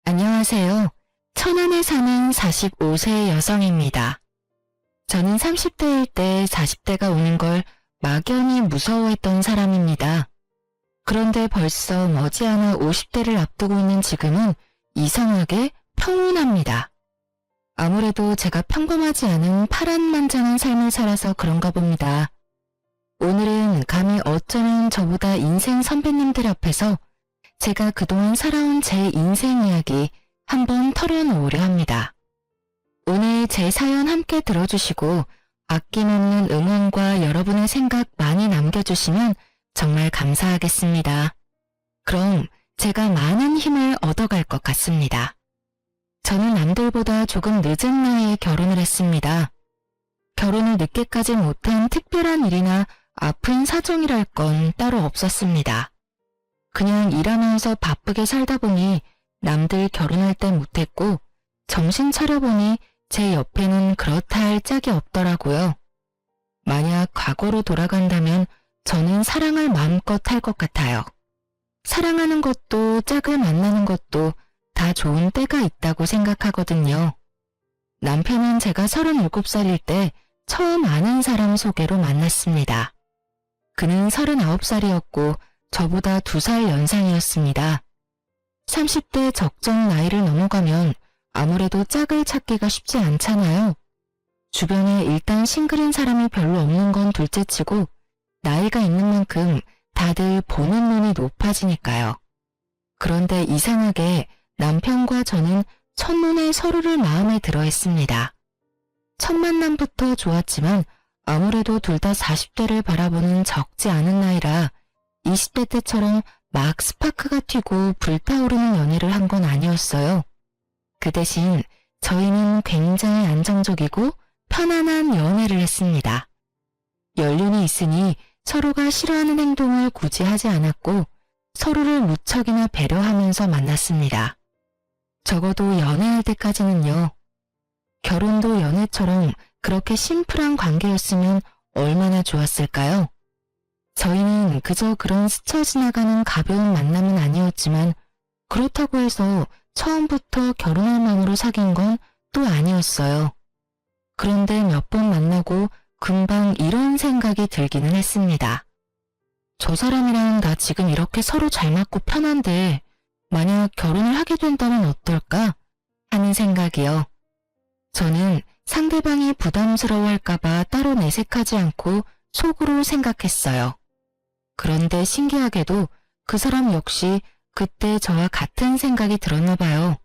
안녕하세요. 천안에 사는 45세 여성입니다. 저는 30대일 때 40대가 오는 걸 막연히 무서워했던 사람입니다. 그런데 벌써 머지않아 50대를 앞두고 있는 지금은 이상하게 평온합니다. 아무래도 제가 평범하지 않은 파란만장한 삶을 살아서 그런가 봅니다. 오늘은 감히 어쩌면 저보다 인생 선배님들 앞에서 제가 그동안 살아온 제 인생 이야기 한번 털어놓으려 합니다. 오늘 제 사연 함께 들어주시고 아낌없는 응원과 여러분의 생각 많이 남겨주시면 정말 감사하겠습니다. 그럼 제가 많은 힘을 얻어갈 것 같습니다. 저는 남들보다 조금 늦은 나이에 결혼을 했습니다. 결혼을 늦게까지 못한 특별한 일이나 아픈 사정이랄 건 따로 없었습니다. 그냥 일하면서 바쁘게 살다 보니 남들 결혼할 때 못했고 정신 차려보니 제 옆에는 그렇다 할 짝이 없더라고요. 만약 과거로 돌아간다면 저는 사랑을 마음껏 할 것 같아요. 사랑하는 것도 짝을 만나는 것도 다 좋은 때가 있다고 생각하거든요. 남편은 제가 37살일 때 처음 아는 사람 소개로 만났습니다. 그는 39살이었고 저보다 2살 연상이었습니다. 30대 적정 나이를 넘어가면 아무래도 짝을 찾기가 쉽지 않잖아요. 주변에 일단 싱글인 사람이 별로 없는 건 둘째치고 나이가 있는 만큼 다들 보는 눈이 높아지니까요. 그런데 이상하게 남편과 저는 첫눈에 서로를 마음에 들어 했습니다. 첫 만남부터 좋았지만 아무래도 둘 다 40대를 바라보는 적지 않은 나이라 20대 때처럼 막 스파크가 튀고 불타오르는 연애를 한 건 아니었어요. 그 대신 저희는 굉장히 안정적이고 편안한 연애를 했습니다. 연륜이 있으니 서로가 싫어하는 행동을 굳이 하지 않았고 서로를 무척이나 배려하면서 만났습니다. 적어도 연애할 때까지는요. 결혼도 연애처럼 그렇게 심플한 관계였으면 얼마나 좋았을까요? 저희는 그저 그런 스쳐 지나가는 가벼운 만남은 아니었지만 그렇다고 해서 처음부터 결혼할 마음으로 사귄 건 또 아니었어요. 그런데 몇 번 만나고 금방 이런 생각이 들기는 했습니다. 저 사람이랑 나 지금 이렇게 서로 잘 맞고 편한데 만약 결혼을 하게 된다면 어떨까 하는 생각이요. 저는 상대방이 부담스러워할까봐 따로 내색하지 않고 속으로 생각했어요. 그런데 신기하게도 그 사람 역시 그때 저와 같은 생각이 들었나 봐요.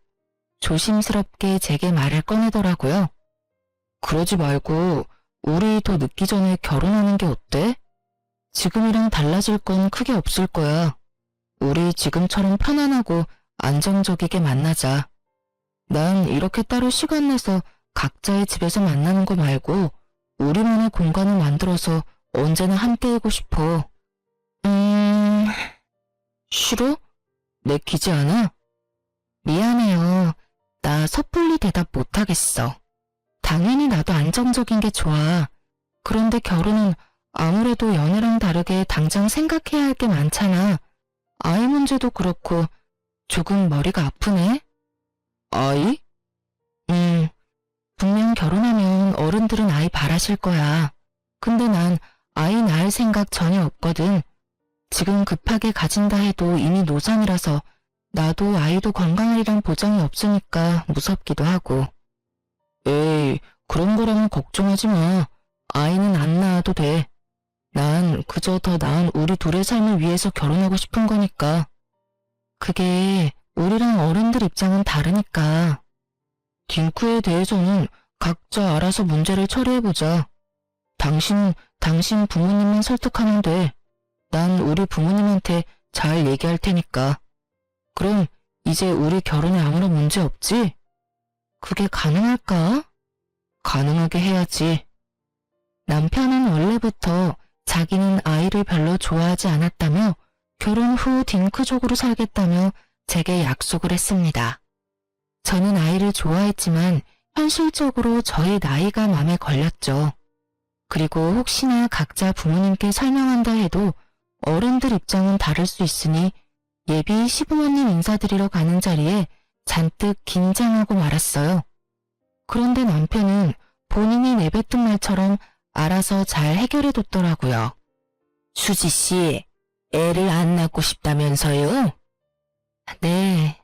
조심스럽게 제게 말을 꺼내더라고요. 그러지 말고 우리 더 늦기 전에 결혼하는 게 어때? 지금이랑 달라질 건 크게 없을 거야. 우리 지금처럼 편안하고 안정적이게 만나자. 난 이렇게 따로 시간 내서 각자의 집에서 만나는 거 말고 우리만의 공간을 만들어서 언제나 함께이고 싶어. 싫어? 내키지 않아? 미안해요. 나 섣불리 대답 못하겠어. 당연히 나도 안정적인 게 좋아. 그런데 결혼은 아무래도 연애랑 다르게 당장 생각해야 할 게 많잖아. 아이 문제도 그렇고 조금 머리가 아프네. 아이? 분명 결혼하면 어른들은 아이 바라실 거야. 근데 난 아이 낳을 생각 전혀 없거든. 지금 급하게 가진다 해도 이미 노산이라서 나도 아이도 건강하리란 보장이 없으니까 무섭기도 하고. 에이, 그런 거라면 걱정하지 마. 아이는 안 낳아도 돼. 난 그저 더 나은 우리 둘의 삶을 위해서 결혼하고 싶은 거니까. 그게 우리랑 어른들 입장은 다르니까. 딩크에 대해서는 각자 알아서 문제를 처리해보자. 당신은 당신 부모님만 설득하면 돼. 난 우리 부모님한테 잘 얘기할 테니까. 그럼 이제 우리 결혼에 아무런 문제 없지? 그게 가능할까? 가능하게 해야지. 남편은 원래부터 자기는 아이를 별로 좋아하지 않았다며 결혼 후 딩크족으로 살겠다며 제게 약속을 했습니다. 저는 아이를 좋아했지만 현실적으로 저의 나이가 맘에 걸렸죠. 그리고 혹시나 각자 부모님께 설명한다 해도 어른들 입장은 다를 수 있으니 예비 시부모님 인사드리러 가는 자리에 잔뜩 긴장하고 말았어요. 그런데 남편은 본인이 내뱉은 말처럼 알아서 잘 해결해뒀더라고요. 수지 씨, 애를 안 낳고 싶다면서요? 네.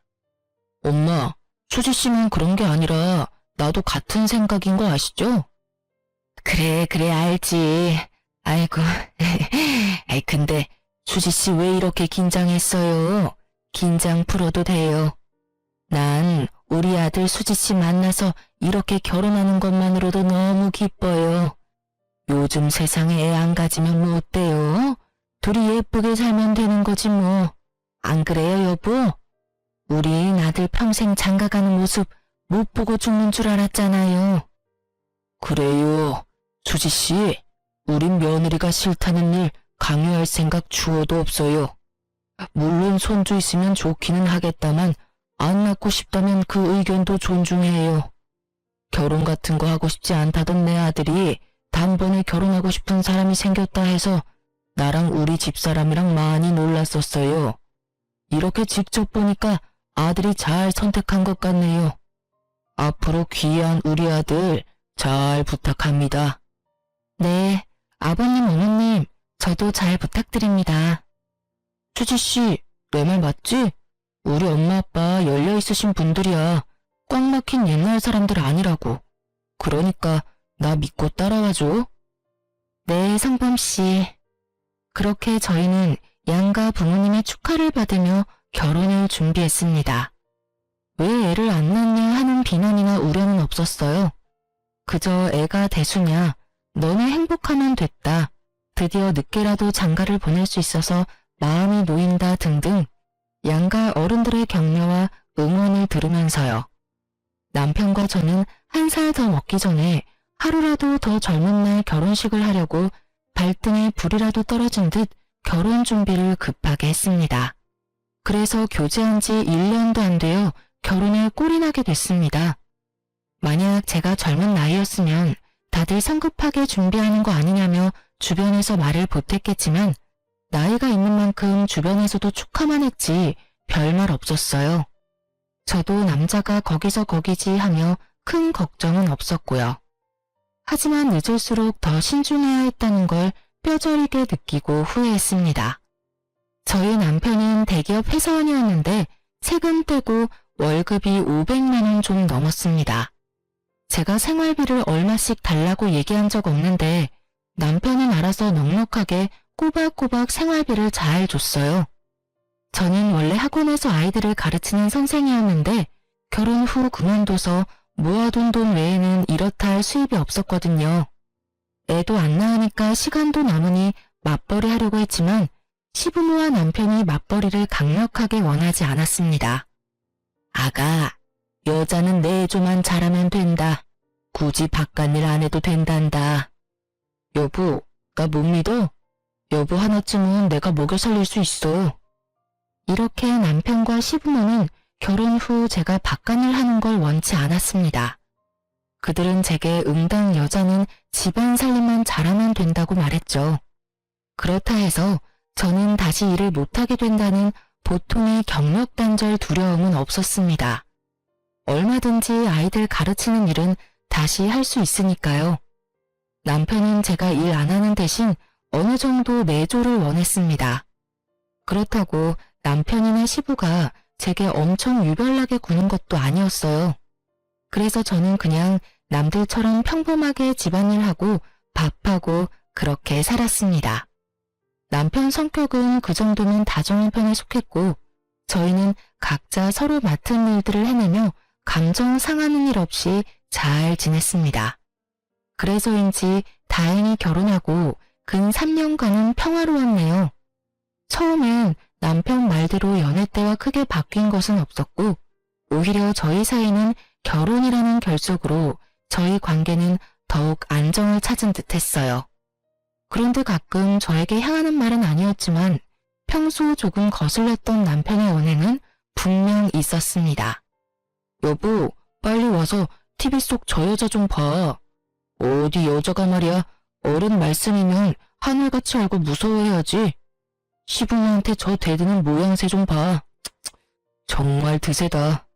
엄마, 수지 씨만 그런 게 아니라 나도 같은 생각인 거 아시죠? 그래, 알지. 아이고, 아이, 근데 수지 씨 왜 이렇게 긴장했어요? 긴장 풀어도 돼요. 난 우리 아들 수지 씨 만나서 이렇게 결혼하는 것만으로도 너무 기뻐요. 요즘 세상에 애 안 가지면 뭐 어때요? 둘이 예쁘게 살면 되는 거지 뭐. 안 그래요, 여보? 우린 아들 평생 장가가는 모습 못 보고 죽는 줄 알았잖아요. 그래요. 수지 씨, 우린 며느리가 싫다는 일 강요할 생각 주어도 없어요. 물론 손주 있으면 좋기는 하겠다만 안 낳고 싶다면 그 의견도 존중해요. 결혼 같은 거 하고 싶지 않다던 내 아들이 단번에 결혼하고 싶은 사람이 생겼다 해서 나랑 우리 집사람이랑 많이 놀랐었어요. 이렇게 직접 보니까 아들이 잘 선택한 것 같네요. 앞으로 귀한 우리 아들 잘 부탁합니다. 네, 아버님, 어머님, 저도 잘 부탁드립니다. 수지씨, 내 말 맞지? 우리 엄마 아빠 열려있으신 분들이야. 꽉 막힌 옛날 사람들 아니라고. 그러니까 나 믿고 따라와줘. 네, 성범씨. 그렇게 저희는 양가 부모님의 축하를 받으며 결혼을 준비했습니다. 왜 애를 안 낳냐 하는 비난이나 우려는 없었어요. 그저 애가 대수냐, 너네 행복하면 됐다, 드디어 늦게라도 장가를 보낼 수 있어서 마음이 놓인다 등등 양가 어른들의 격려와 응원을 들으면서요. 남편과 저는 1살 더 먹기 전에 하루라도 더 젊은 날 결혼식을 하려고 발등에 불이라도 떨어진 듯 결혼 준비를 급하게 했습니다. 그래서 교제한 지 1년도 안 되어 결혼에 꼴이 나게 됐습니다. 만약 제가 젊은 나이였으면 다들 성급하게 준비하는 거 아니냐며 주변에서 말을 보탰겠지만 나이가 있는 만큼 주변에서도 축하만 했지 별말 없었어요. 저도 남자가 거기서 거기지 하며 큰 걱정은 없었고요. 하지만 늦을수록 더 신중해야 했다는 걸 뼈저리게 느끼고 후회했습니다. 저희 남편은 대기업 회사원이었는데 세금 떼고 월급이 500만 원 좀 넘었습니다. 제가 생활비를 얼마씩 달라고 얘기한 적 없는데 남편은 알아서 넉넉하게 꼬박꼬박 생활비를 잘 줬어요. 저는 원래 학원에서 아이들을 가르치는 선생이었는데 결혼 후 그만둬서 모아둔 돈 외에는 이렇다 할 수입이 없었거든요. 애도 안 낳으니까 시간도 남으니 맞벌이 하려고 했지만 시부모와 남편이 맞벌이를 강력하게 원하지 않았습니다. 아가, 여자는 내조만 잘하면 된다. 굳이 바깥일 안 해도 된단다. 여보, 나 못 믿어? 여보 하나쯤은 내가 먹여 살릴 수 있어. 이렇게 남편과 시부모는 결혼 후 제가 바깥일 하는 걸 원치 않았습니다. 그들은 제게 응당 여자는 집안 살림만 잘하면 된다고 말했죠. 그렇다 해서 저는 다시 일을 못하게 된다는 보통의 경력단절 두려움은 없었습니다. 얼마든지 아이들 가르치는 일은 다시 할 수 있으니까요. 남편은 제가 일 안 하는 대신 어느 정도 내조를 원했습니다. 그렇다고 남편이나 시부가 제게 엄청 유별나게 구는 것도 아니었어요. 그래서 저는 그냥 남들처럼 평범하게 집안일하고 밥하고 그렇게 살았습니다. 남편 성격은 그 정도면 다정한 편에 속했고 저희는 각자 서로 맡은 일들을 해내며 감정 상하는 일 없이 잘 지냈습니다. 그래서인지 다행히 결혼하고 근 3년간은 평화로웠네요. 처음엔 남편 말대로 연애 때와 크게 바뀐 것은 없었고 오히려 저희 사이는 결혼이라는 결속으로 저희 관계는 더욱 안정을 찾은 듯 했어요. 그런데 가끔 저에게 향하는 말은 아니었지만 평소 조금 거슬렸던 남편의 언행은 분명 있었습니다. 여보, 빨리 와서 TV 속 저 여자 좀 봐. 어디 여자가 말이야. 어른 말씀이면 하늘같이 알고 무서워해야지. 시부모한테 저 대드는 모양새 좀 봐. 정말 드세다.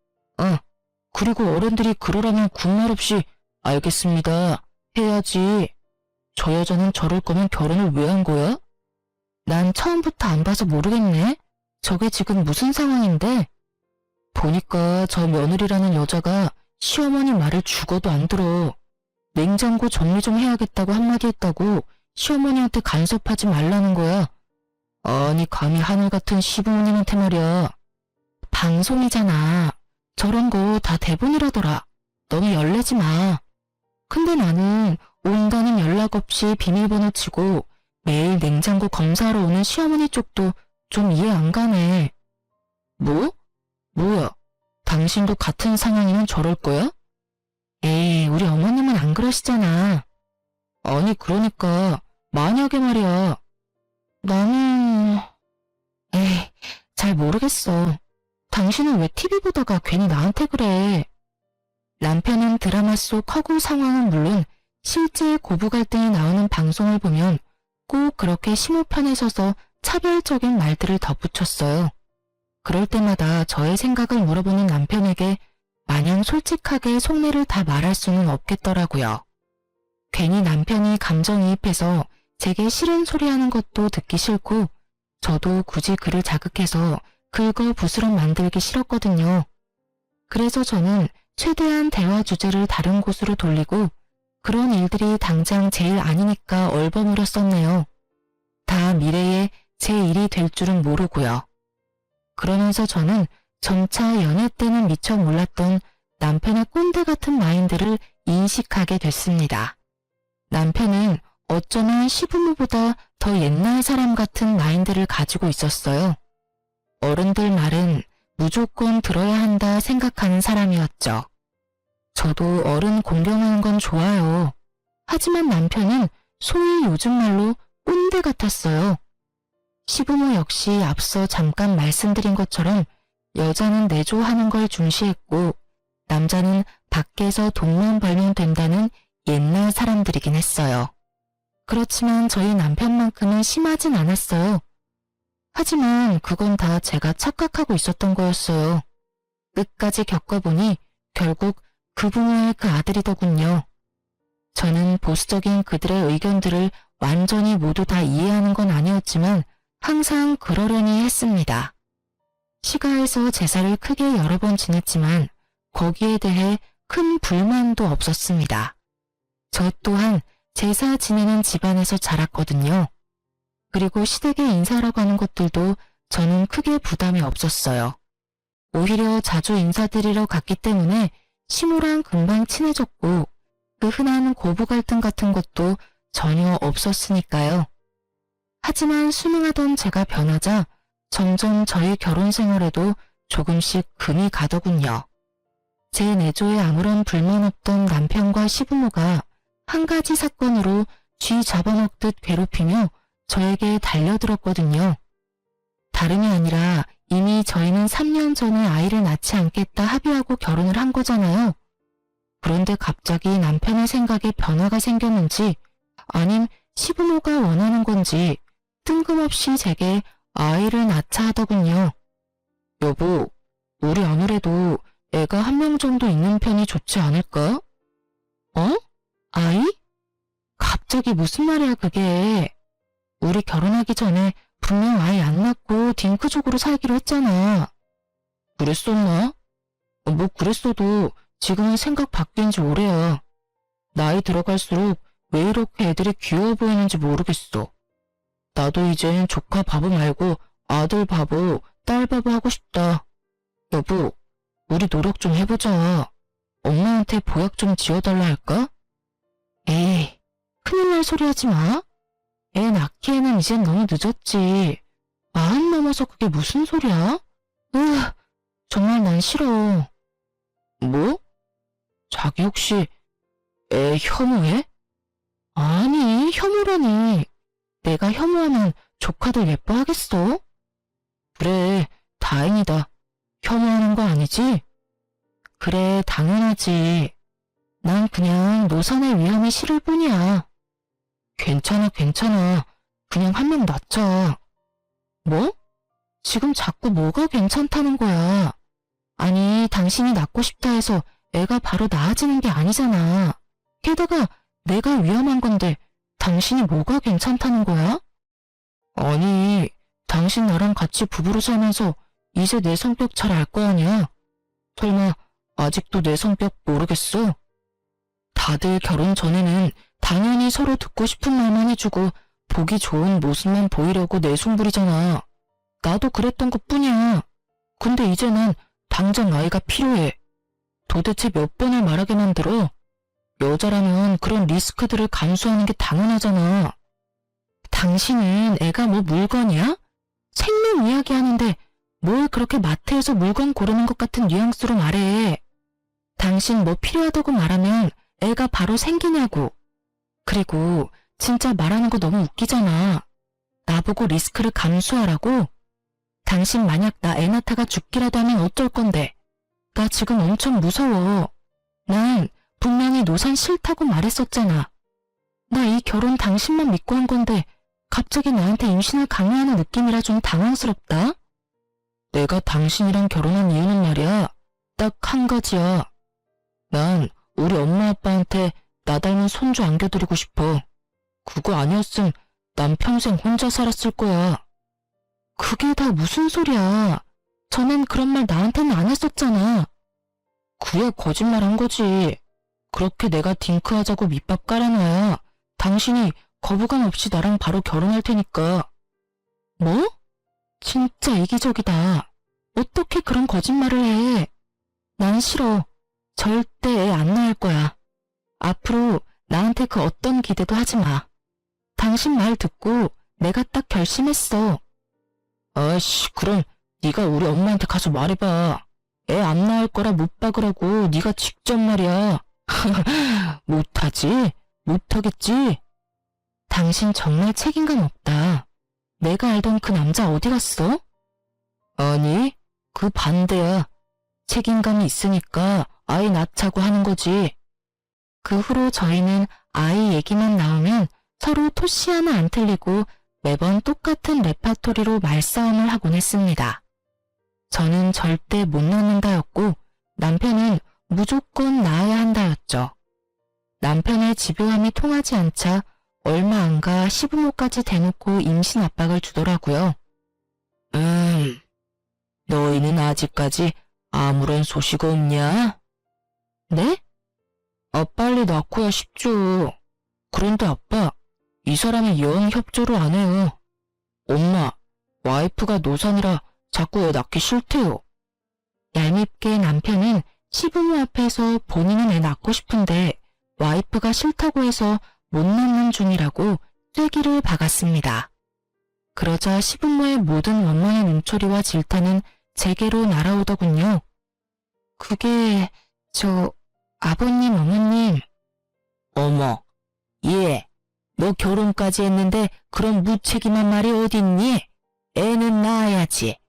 그리고 어른들이 그러라면 군말 없이 알겠습니다. 해야지. 저 여자는 저럴 거면 결혼을 왜 한 거야? 난 처음부터 안 봐서 모르겠네. 저게 지금 무슨 상황인데? 보니까 저 며느리라는 여자가 시어머니 말을 죽어도 안 들어. 냉장고 정리 좀 해야겠다고 한마디 했다고 시어머니한테 간섭하지 말라는 거야. 아니 감히 하늘 같은 시부모님한테 말이야. 방송이잖아. 저런 거 다 대본이라더라. 너무 열내지 마. 근데 나는 온다는 연락 없이 비밀번호 치고 매일 냉장고 검사하러 오는 시어머니 쪽도 좀 이해 안 가네. 뭐? 뭐야? 당신도 같은 상황이면 저럴 거야? 에이, 우리 어머님은 안 그러시잖아. 아니, 그러니까 만약에 말이야. 나는... 에이, 잘 모르겠어. 당신은 왜 TV 보다가 괜히 나한테 그래? 남편은 드라마 속 허구 상황은 물론 실제 고부 갈등이 나오는 방송을 보면 꼭 그렇게 시무편에 서서 차별적인 말들을 덧붙였어요. 그럴 때마다 저의 생각을 물어보는 남편에게 마냥 솔직하게 속내를 다 말할 수는 없겠더라고요. 괜히 남편이 감정이입해서 제게 싫은 소리 하는 것도 듣기 싫고 저도 굳이 그를 자극해서 긁어부스럼 만들기 싫었거든요. 그래서 저는 최대한 대화 주제를 다른 곳으로 돌리고 그런 일들이 당장 제 일 아니니까 얼버무렸었네요. 다 미래에 제 일이 될 줄은 모르고요. 그러면서 저는 점차 연애 때는 미처 몰랐던 남편의 꼰대 같은 마인드를 인식하게 됐습니다. 남편은 어쩌면 시부모보다 더 옛날 사람 같은 마인드를 가지고 있었어요. 어른들 말은 무조건 들어야 한다 생각하는 사람이었죠. 저도 어른 공경하는 건 좋아요. 하지만 남편은 소위 요즘 말로 꼰대 같았어요. 시부모 역시 앞서 잠깐 말씀드린 것처럼 여자는 내조하는 걸 중시했고 남자는 밖에서 돈만 벌면 된다는 옛날 사람들이긴 했어요. 그렇지만 저희 남편만큼은 심하진 않았어요. 하지만 그건 다 제가 착각하고 있었던 거였어요. 끝까지 겪어보니 결국 그 부모의 그 아들이더군요. 저는 보수적인 그들의 의견들을 완전히 모두 다 이해하는 건 아니었지만 항상 그러려니 했습니다. 시가에서 제사를 크게 여러 번 지냈지만 거기에 대해 큰 불만도 없었습니다. 저 또한 제사 지내는 집안에서 자랐거든요. 그리고 시댁에 인사하러 가는 것들도 저는 크게 부담이 없었어요. 오히려 자주 인사드리러 갔기 때문에 시모랑 금방 친해졌고 그 흔한 고부 갈등 같은 것도 전혀 없었으니까요. 하지만 순응하던 제가 변하자 점점 저희 결혼 생활에도 조금씩 금이 가더군요. 제 내조에 아무런 불만 없던 남편과 시부모가 한 가지 사건으로 쥐 잡아먹듯 괴롭히며 저에게 달려들었거든요. 다름이 아니라 이미 저희는 3년 전에 아이를 낳지 않겠다 합의하고 결혼을 한 거잖아요. 그런데 갑자기 남편의 생각에 변화가 생겼는지 아님 시부모가 원하는 건지 뜬금없이 제게 아이를 낳자 하더군요. 여보, 우리 아무래도 애가 한 명 정도 있는 편이 좋지 않을까? 어? 아이? 갑자기 무슨 말이야 그게. 우리 결혼하기 전에 분명 아이 안 낳고 딩크족으로 살기로 했잖아. 그랬었나? 뭐 그랬어도 지금은 생각 바뀐 지 오래야. 나이 들어갈수록 왜 이렇게 애들이 귀여워 보이는지 모르겠어. 나도 이젠 조카 바보 말고 아들 바보, 딸 바보 하고 싶다. 여보, 우리 노력 좀 해보자. 엄마한테 보약 좀 지어달라 할까? 에이, 큰일 날 소리 하지 마. 애 낳기에는 이젠 너무 늦었지. 40 넘어서 그게 무슨 소리야? 정말 난 싫어. 뭐? 자기 혹시 애 혐오해? 아니, 혐오라니. 내가 혐오하면 조카들 예뻐하겠어? 그래, 다행이다. 혐오하는 거 아니지? 그래, 당연하지. 난 그냥 노산의 위험이 싫을 뿐이야. 괜찮아, 괜찮아. 그냥 한 명 낳자. 뭐? 지금 자꾸 뭐가 괜찮다는 거야? 아니, 당신이 낳고 싶다 해서 애가 바로 낳아지는 게 아니잖아. 게다가 내가 위험한 건데 당신이 뭐가 괜찮다는 거야? 아니, 당신 나랑 같이 부부로 살면서 이제 내 성격 잘 알 거 아니야? 설마 아직도 내 성격 모르겠어? 다들 결혼 전에는 당연히 서로 듣고 싶은 말만 해주고 보기 좋은 모습만 보이려고 내숭부리잖아. 나도 그랬던 것뿐이야. 근데 이제는 당장 아이가 필요해. 도대체 몇 번을 말하게 만들어? 여자라면 그런 리스크들을 감수하는 게 당연하잖아. 당신은 애가 뭐 물건이야? 생명 이야기 하는데 뭘 그렇게 마트에서 물건 고르는 것 같은 뉘앙스로 말해. 당신 뭐 필요하다고 말하면 애가 바로 생기냐고. 그리고 진짜 말하는 거 너무 웃기잖아. 나보고 리스크를 감수하라고? 당신 만약 나 애 낳다가 죽기라도 하면 어쩔 건데. 나 지금 엄청 무서워. 난 분명히 노산 싫다고 말했었잖아. 나 이 결혼 당신만 믿고 한 건데 갑자기 나한테 임신을 강요하는 느낌이라 좀 당황스럽다. 내가 당신이랑 결혼한 이유는 말이야. 딱 한 가지야. 난 우리 엄마 아빠한테 나 닮은 손주 안겨드리고 싶어. 그거 아니었음 난 평생 혼자 살았을 거야. 그게 다 무슨 소리야. 전엔 그런 말 나한테는 안 했었잖아. 그야 거짓말 한 거지. 그렇게 내가 딩크하자고 밑밥 깔아놔야 당신이 거부감 없이 나랑 바로 결혼할 테니까. 뭐? 진짜 이기적이다. 어떻게 그런 거짓말을 해. 난 싫어. 절대 애 안 낳을 거야. 앞으로 나한테 그 어떤 기대도 하지 마. 당신 말 듣고 내가 딱 결심했어. 아이씨, 그럼 네가 우리 엄마한테 가서 말해봐. 애 안 낳을 거라 못 박으라고 네가 직접 말이야. 못하지? 못하겠지? 당신 정말 책임감 없다. 내가 알던 그 남자 어디 갔어? 아니, 그 반대야. 책임감이 있으니까 아이 낳자고 하는 거지. 그 후로 저희는 아이 얘기만 나오면 서로 토시 하나 안 틀리고 매번 똑같은 레파토리로 말싸움을 하곤 했습니다. 저는 절대 못 낳는다였고 남편은 무조건 낳아야 한다였죠. 남편의 집요함이 통하지 않자 얼마 안 가 시부모까지 대놓고 임신 압박을 주더라고요. 너희는 아직까지 아무런 소식 없냐? 네? 빨리 낳고야 싶죠. 그런데 아빠, 이 사람이 영 협조를 안 해요. 엄마, 와이프가 노산이라 자꾸 애 낳기 싫대요. 얄밉게 남편은 시부모 앞에서 본인은 애 낳고 싶은데 와이프가 싫다고 해서 못 낳는 중이라고 쐐기를 박았습니다. 그러자 시부모의 모든 원망의 눈초리와 질타는 제게로 날아오더군요. 그게 아버님, 어머님. 어머, 얘, 너 결혼까지 했는데 그런 무책임한 말이 어딨니? 애는 낳아야지.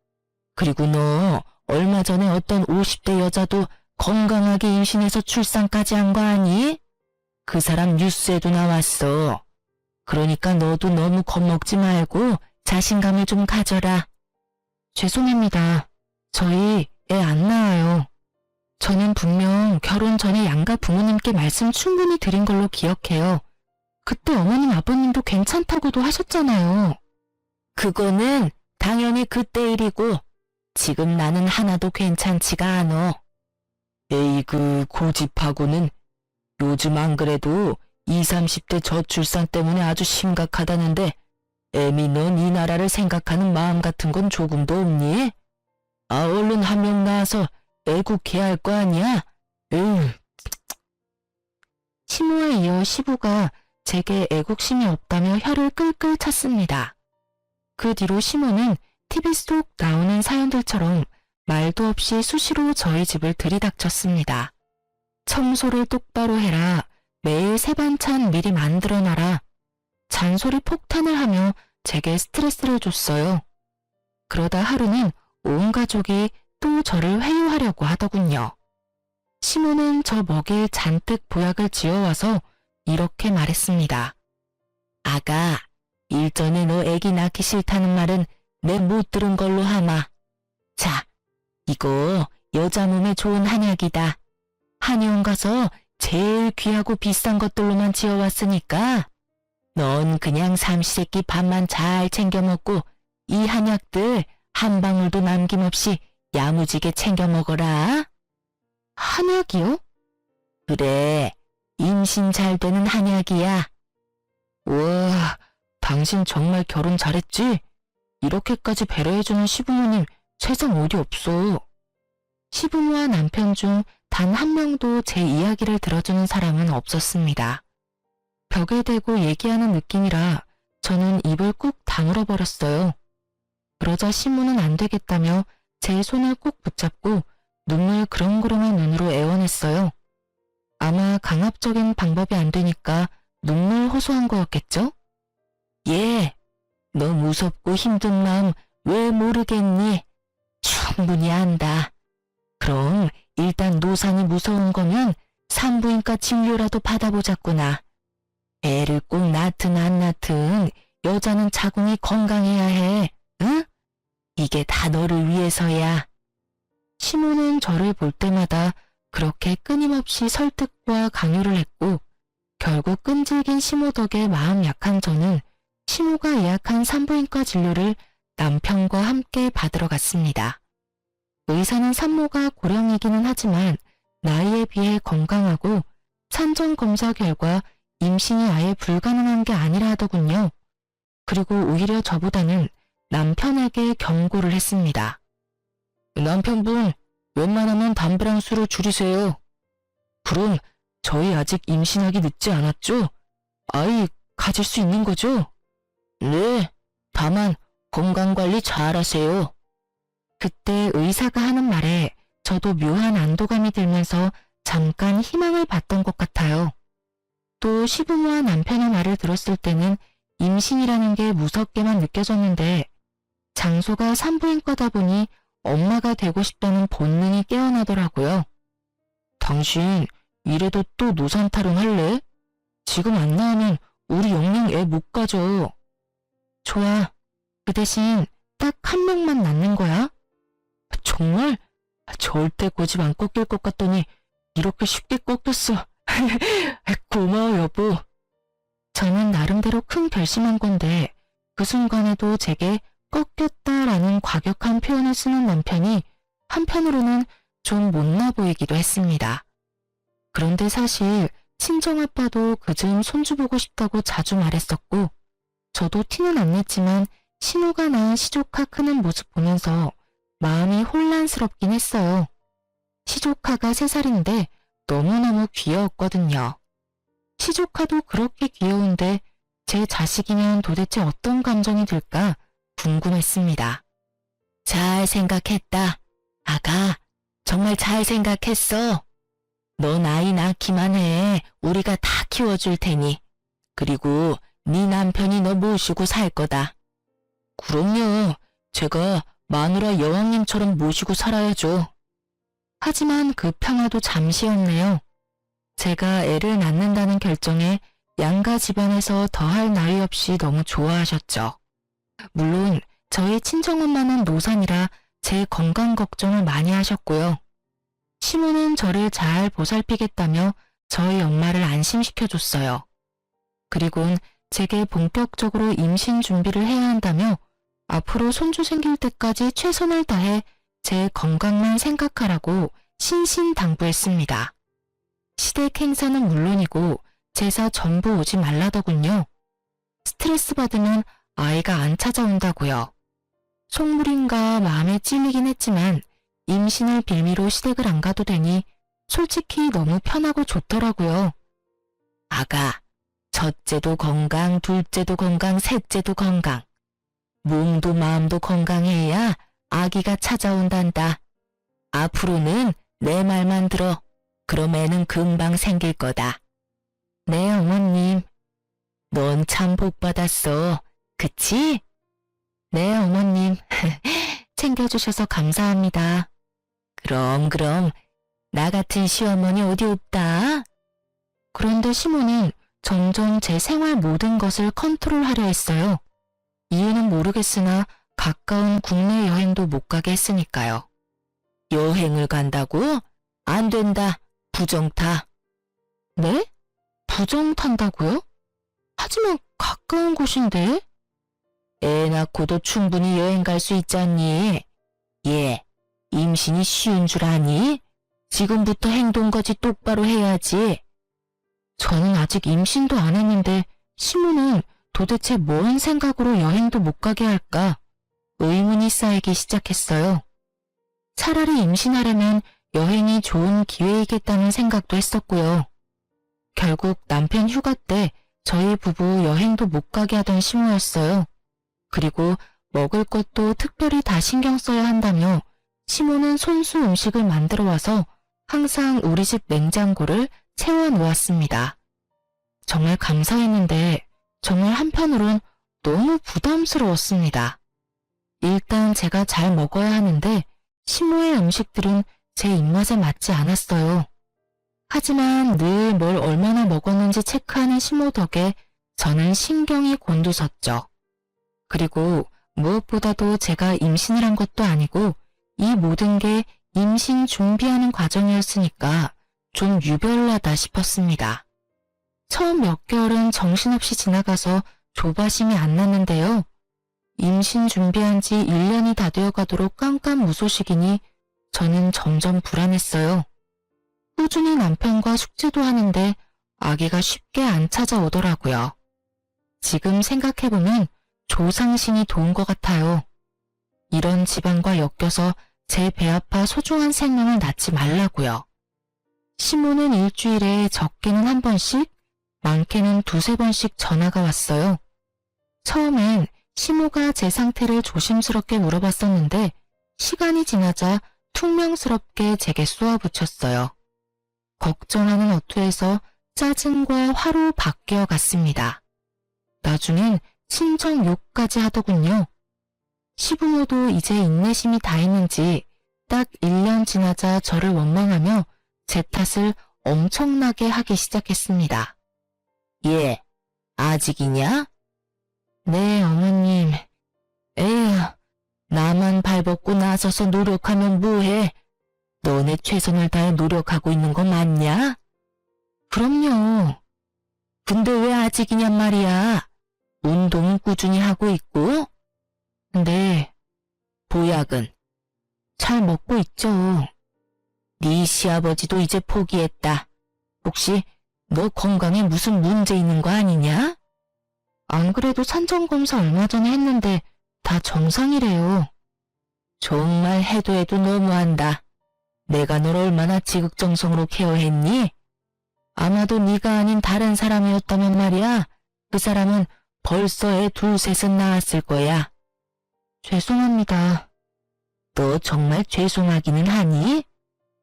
그리고 너 얼마 전에 어떤 50대 여자도 건강하게 임신해서 출산까지 한 거 아니? 그 사람 뉴스에도 나왔어. 그러니까 너도 너무 겁먹지 말고 자신감을 좀 가져라. 죄송합니다. 저희 애 안 낳아요. 저는 분명 결혼 전에 양가 부모님께 말씀 충분히 드린 걸로 기억해요. 그때 어머님 아버님도 괜찮다고도 하셨잖아요. 그거는 당연히 그때 일이고 지금 나는 하나도 괜찮지가 않어. 에이그 고집하고는 요즘 안 그래도 20, 30대 저출산 때문에 아주 심각하다는데 애미 넌 이 나라를 생각하는 마음 같은 건 조금도 없니? 얼른 한 명 낳아서 애국해야 할 거 아니야? 시모에 이어 시부가 제게 애국심이 없다며 혀를 끌끌 찼습니다. 그 뒤로 시모는 TV 속 나오는 사연들처럼 말도 없이 수시로 저희 집을 들이닥쳤습니다. 청소를 똑바로 해라. 매일 새 반찬 미리 만들어놔라. 잔소리 폭탄을 하며 제게 스트레스를 줬어요. 그러다 하루는 온 가족이 또 저를 회유하려고 하더군요. 시모는 저 먹일 잔뜩 보약을 지어와서 이렇게 말했습니다. 아가, 일전에 너 애기 낳기 싫다는 말은 내 못 들은 걸로 하마. 자, 이거 여자 몸에 좋은 한약이다. 한의원 가서 제일 귀하고 비싼 것들로만 지어왔으니까 넌 그냥 삼시세끼 밥만 잘 챙겨 먹고 이 한약들 한 방울도 남김없이 야무지게 챙겨 먹어라. 한약이요? 그래, 임신 잘 되는 한약이야. 우와, 당신 정말 결혼 잘했지? 이렇게까지 배려해주는 시부모님 세상 어디 없어. 시부모와 남편 중 단 한 명도 제 이야기를 들어주는 사람은 없었습니다. 벽에 대고 얘기하는 느낌이라 저는 입을 꾹 다물어 버렸어요. 그러자 시모는 안 되겠다며 제 손을 꼭 붙잡고 눈물 그렁그렁한 눈으로 애원했어요. 아마 강압적인 방법이 안 되니까 눈물 호소한 거였겠죠? 예, 너 무섭고 힘든 마음 왜 모르겠니? 충분히 안다. 그럼 일단 노산이 무서운 거면 산부인과 진료라도 받아보자꾸나. 애를 꼭 낳든 안 낳든 여자는 자궁이 건강해야 해. 응? 이게 다 너를 위해서야. 시모는 저를 볼 때마다 그렇게 끊임없이 설득과 강요를 했고 결국 끈질긴 시모 덕에 마음 약한 저는 시모가 예약한 산부인과 진료를 남편과 함께 받으러 갔습니다. 의사는 산모가 고령이기는 하지만 나이에 비해 건강하고 산전검사 결과 임신이 아예 불가능한 게 아니라 하더군요. 그리고 오히려 저보다는 남편에게 경고를 했습니다. 남편분, 웬만하면 담배랑 술을 줄이세요. 그럼 저희 아직 임신하기 늦지 않았죠? 아이 가질 수 있는 거죠? 네, 다만 건강관리 잘 하세요. 그때 의사가 하는 말에 저도 묘한 안도감이 들면서 잠깐 희망을 봤던 것 같아요. 또 시부모와 남편의 말을 들었을 때는 임신이라는 게 무섭게만 느껴졌는데 장소가 산부인과다 보니 엄마가 되고 싶다는 본능이 깨어나더라고요. 당신 이래도 또 노산 타령할래? 지금 안 나오면 우리 영영 애 못 가져. 좋아. 그 대신 딱 한 명만 낳는 거야? 정말? 절대 고집 안 꺾일 것 같더니 이렇게 쉽게 꺾였어. 고마워 여보. 저는 나름대로 큰 결심한 건데 그 순간에도 제게 꺾였다라는 과격한 표현을 쓰는 남편이 한편으로는 좀 못나 보이기도 했습니다. 그런데 사실 친정아빠도 그즈음 손주 보고 싶다고 자주 말했었고 저도 티는 안 냈지만 신우가 낳은 시조카 크는 모습 보면서 마음이 혼란스럽긴 했어요. 시조카가 3살인데 너무너무 귀여웠거든요. 시조카도 그렇게 귀여운데 제 자식이면 도대체 어떤 감정이 들까 궁금했습니다. 잘 생각했다. 아가, 정말 잘 생각했어. 넌 아이 낳기만 해. 우리가 다 키워줄 테니. 그리고 네 남편이 너 모시고 살 거다. 그럼요. 제가 마누라 여왕님처럼 모시고 살아야죠. 하지만 그 평화도 잠시였네요. 제가 애를 낳는다는 결정에 양가 집안에서 더할 나위 없이 너무 좋아하셨죠. 물론 저희 친정엄마는 노산이라 제 건강 걱정을 많이 하셨고요. 시모는 저를 잘 보살피겠다며 저희 엄마를 안심시켜줬어요. 그리곤 제게 본격적으로 임신 준비를 해야 한다며 앞으로 손주 생길 때까지 최선을 다해 제 건강만 생각하라고 신신당부했습니다. 시댁 행사는 물론이고 제사 전부 오지 말라더군요. 스트레스 받으면 아이가 안 찾아온다고요. 속물인가 마음에 찔리긴 했지만 임신을 빌미로 시댁을 안 가도 되니 솔직히 너무 편하고 좋더라고요. 아가, 첫째도 건강, 둘째도 건강, 셋째도 건강. 몸도 마음도 건강해야 아기가 찾아온단다. 앞으로는 내 말만 들어. 그럼 애는 금방 생길 거다. 네, 어머님. 넌 참 복 받았어. 그치? 네, 어머님. 챙겨주셔서 감사합니다. 그럼. 나 같은 시어머니 어디 없다. 그런데 시모는 점점 제 생활 모든 것을 컨트롤하려 했어요. 이유는 모르겠으나 가까운 국내 여행도 못 가게 했으니까요. 여행을 간다고? 안 된다. 부정 타. 네? 부정 탄다고요? 하지만 가까운 곳인데? 애 낳고도 충분히 여행 갈 수 있잖니. 예, 임신이 쉬운 줄 아니? 지금부터 행동거지 똑바로 해야지. 저는 아직 임신도 안 했는데 시모는 도대체 뭔 생각으로 여행도 못 가게 할까? 의문이 쌓이기 시작했어요. 차라리 임신하려면 여행이 좋은 기회이겠다는 생각도 했었고요. 결국 남편 휴가 때 저희 부부 여행도 못 가게 하던 시모였어요. 그리고 먹을 것도 특별히 다 신경 써야 한다며 시모는 손수 음식을 만들어 와서 항상 우리 집 냉장고를 채워 놓았습니다. 정말 감사했는데 정말 한편으론 너무 부담스러웠습니다. 일단 제가 잘 먹어야 하는데 시모의 음식들은 제 입맛에 맞지 않았어요. 하지만 늘 뭘 얼마나 먹었는지 체크하는 시모 덕에 저는 신경이 곤두섰죠. 그리고 무엇보다도 제가 임신을 한 것도 아니고 이 모든 게 임신 준비하는 과정이었으니까 좀 유별나다 싶었습니다. 처음 몇 개월은 정신없이 지나가서 조바심이 안 났는데요. 임신 준비한 지 1년이 다 되어가도록 깜깜무소식이니 저는 점점 불안했어요. 꾸준히 남편과 숙제도 하는데 아기가 쉽게 안 찾아오더라고요. 지금 생각해보면 조상신이 도운 것 같아요. 이런 집안과 엮여서 제 배 아파 소중한 생명을 낳지 말라고요. 시모는 일주일에 적게는 한 번씩, 많게는 두세 번씩 전화가 왔어요. 처음엔 시모가 제 상태를 조심스럽게 물어봤었는데 시간이 지나자 퉁명스럽게 제게 쏘아붙였어요. 걱정하는 어투에서 짜증과 화로 바뀌어 갔습니다. 나중엔 친정 욕까지 하더군요. 시부모도 이제 인내심이 다했는지 딱 1년 지나자 저를 원망하며 제 탓을 엄청나게 하기 시작했습니다. 예, 아직이냐? 네, 어머님. 에휴, 나만 발벗고 나서서 노력하면 뭐해? 너네 최선을 다해 노력하고 있는 거 맞냐? 그럼요. 근데 왜 아직이냔 말이야. 운동은 꾸준히 하고 있고? 네. 보약은? 잘 먹고 있죠. 네 시아버지도 이제 포기했다. 혹시 너 건강에 무슨 문제 있는 거 아니냐? 안 그래도 산전검사 얼마 전에 했는데 다 정상이래요. 정말 해도 너무한다. 내가 널 얼마나 지극정성으로 케어했니? 아마도 네가 아닌 다른 사람이었다면 말이야. 그 사람은 벌써 애 둘셋은 낳았을 거야. 죄송합니다. 너 정말 죄송하기는 하니?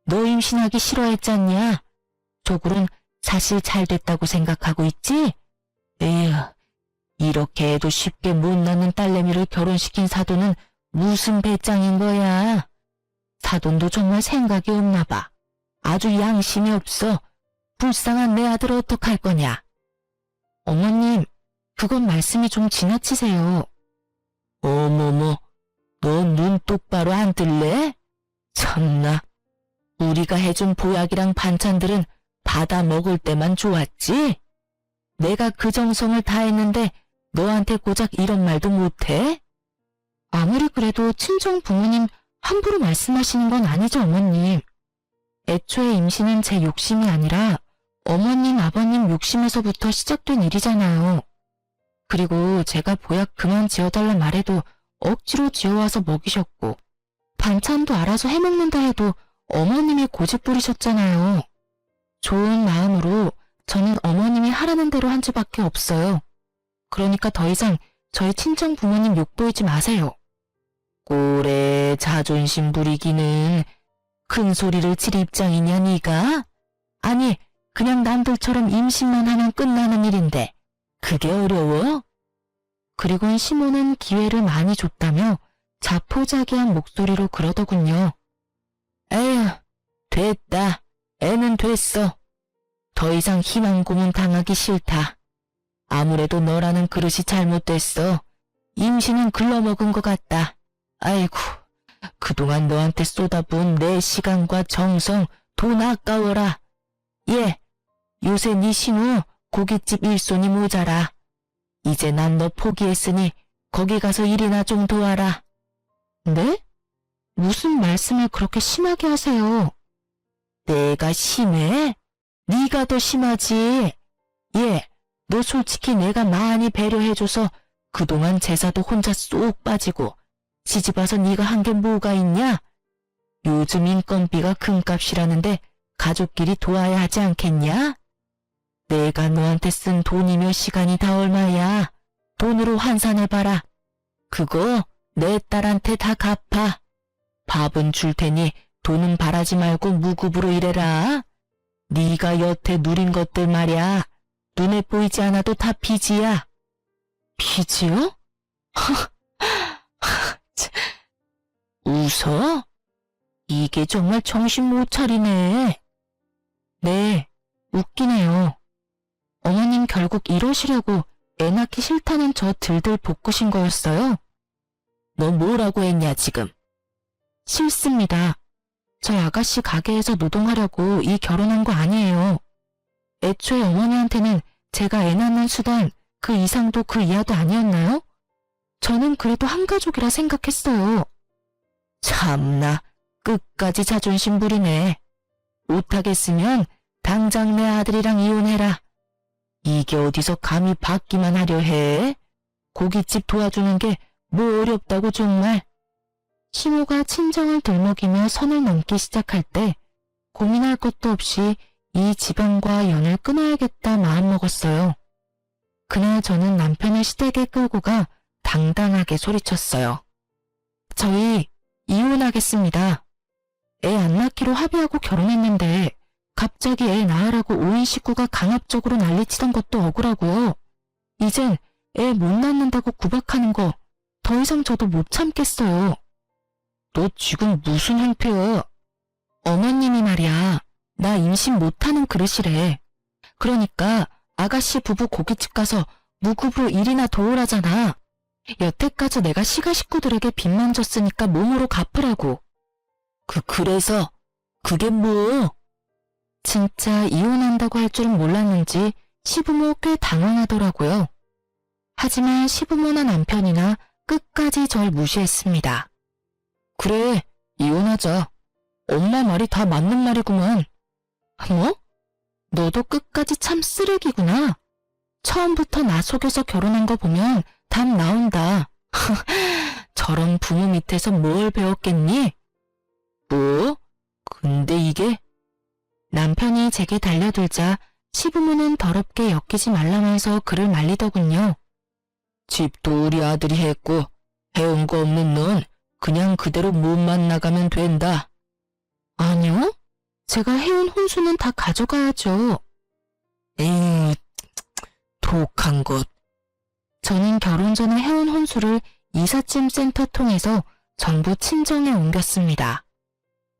너 임신하기 싫어했잖냐? 속으론 사실 잘 됐다고 생각하고 있지? 에휴, 이렇게 해도 쉽게 못 낳는 딸내미를 결혼시킨 사돈은 무슨 배짱인 거야? 사돈도 정말 생각이 없나 봐. 아주 양심이 없어. 불쌍한 내 아들 어떡할 거냐? 어머님, 그건 말씀이 좀 지나치세요. 어머머, 너 눈 똑바로 안 뜰래? 참나, 우리가 해준 보약이랑 반찬들은 받아 먹을 때만 좋았지? 내가 그 정성을 다했는데 너한테 고작 이런 말도 못해? 아무리 그래도 친정 부모님 함부로 말씀하시는 건 아니죠, 어머님. 애초에 임신은 제 욕심이 아니라 어머님, 아버님 욕심에서부터 시작된 일이잖아요. 그리고 제가 보약 그만 지어달라 말해도 억지로 지어와서 먹이셨고 반찬도 알아서 해먹는다 해도 어머님이 고집 부리셨잖아요. 좋은 마음으로 저는 어머님이 하라는 대로 한 수밖에 없어요. 그러니까 더 이상 저희 친정 부모님 욕보이지 마세요. 꼴에 자존심 부리기는 큰 소리를 칠 입장이냐 네가? 아니 그냥 남들처럼 임신만 하면 끝나는 일인데 그게 어려워? 그리고는 시모는 기회를 많이 줬다며 자포자기한 목소리로 그러더군요. 에휴, 됐다. 애는 됐어. 더 이상 희망 고문 당하기 싫다. 아무래도 너라는 그릇이 잘못됐어. 임신은 글러먹은 것 같다. 아이고, 그동안 너한테 쏟아부은 내 시간과 정성, 돈 아까워라. 예, 요새 네 신우 고깃집 일손이 모자라. 이제 난 너 포기했으니 거기 가서 일이나 좀 도와라. 네? 무슨 말씀을 그렇게 심하게 하세요? 내가 심해? 네가 더 심하지. 예, 너 솔직히 내가 많이 배려해줘서 그동안 제사도 혼자 쏙 빠지고 시집와서 네가 한 게 뭐가 있냐? 요즘 인건비가 금값이라는데 가족끼리 도와야 하지 않겠냐? 내가 너한테 쓴 돈이며 시간이 다 얼마야? 돈으로 환산해봐라. 그거 내 딸한테 다 갚아. 밥은 줄 테니 돈은 바라지 말고 무급으로 일해라. 네가 여태 누린 것들 말야. 눈에 보이지 않아도 다 빚이야. 빚이요? 웃어? 이게 정말 정신 못 차리네. 네, 웃기네요. 어머님 결국 이러시려고 애 낳기 싫다는 저 들들 볶으신 거였어요? 너 뭐라고 했냐 지금? 싫습니다. 저 아가씨 가게에서 노동하려고 이 결혼한 거 아니에요. 애초에 어머니한테는 제가 애 낳는 수단 그 이상도 그 이하도 아니었나요? 저는 그래도 한 가족이라 생각했어요. 참나, 끝까지 자존심 부리네. 못하겠으면 당장 내 아들이랑 이혼해라. 이게 어디서 감히 받기만 하려 해? 고깃집 도와주는 게 뭐 어렵다고 정말. 시모가 친정을 들먹이며 선을 넘기 시작할 때 고민할 것도 없이 이 집안과 연을 끊어야겠다 마음먹었어요. 그날 저는 남편을 시댁에 끌고 가 당당하게 소리쳤어요. 저희 이혼하겠습니다. 애 안 낳기로 합의하고 결혼했는데 갑자기 애 낳으라고 온 식구가 강압적으로 난리치던 것도 억울하고요. 이젠 애 못 낳는다고 구박하는 거 더 이상 저도 못 참겠어요. 너 지금 무슨 행패야? 어머님이 말이야. 나 임신 못하는 그릇이래. 그러니까 아가씨 부부 고깃집 가서 무급으로 일이나 도우라잖아. 여태까지 내가 시가 식구들에게 빚만 졌으니까 몸으로 갚으라고. 그래서 그게 뭐? 진짜 이혼한다고 할 줄은 몰랐는지 시부모 꽤 당황하더라고요. 하지만 시부모나 남편이나 끝까지 절 무시했습니다. 그래, 이혼하자. 엄마 말이 다 맞는 말이구만. 뭐? 너도 끝까지 참 쓰레기구나. 처음부터 나 속여서 결혼한 거 보면 답 나온다. 저런 부모 밑에서 뭘 배웠겠니? 뭐? 근데 이게? 남편이 제게 달려들자 시부모는 더럽게 엮이지 말라면서 그를 말리더군요. 집도 우리 아들이 했고 해온 거 없는 넌 그냥 그대로 몸만 나가면 된다. 아니요? 제가 해온 혼수는 다 가져가야죠. 독한 것. 저는 결혼 전에 해온 혼수를 이삿짐 센터 통해서 전부 친정에 옮겼습니다.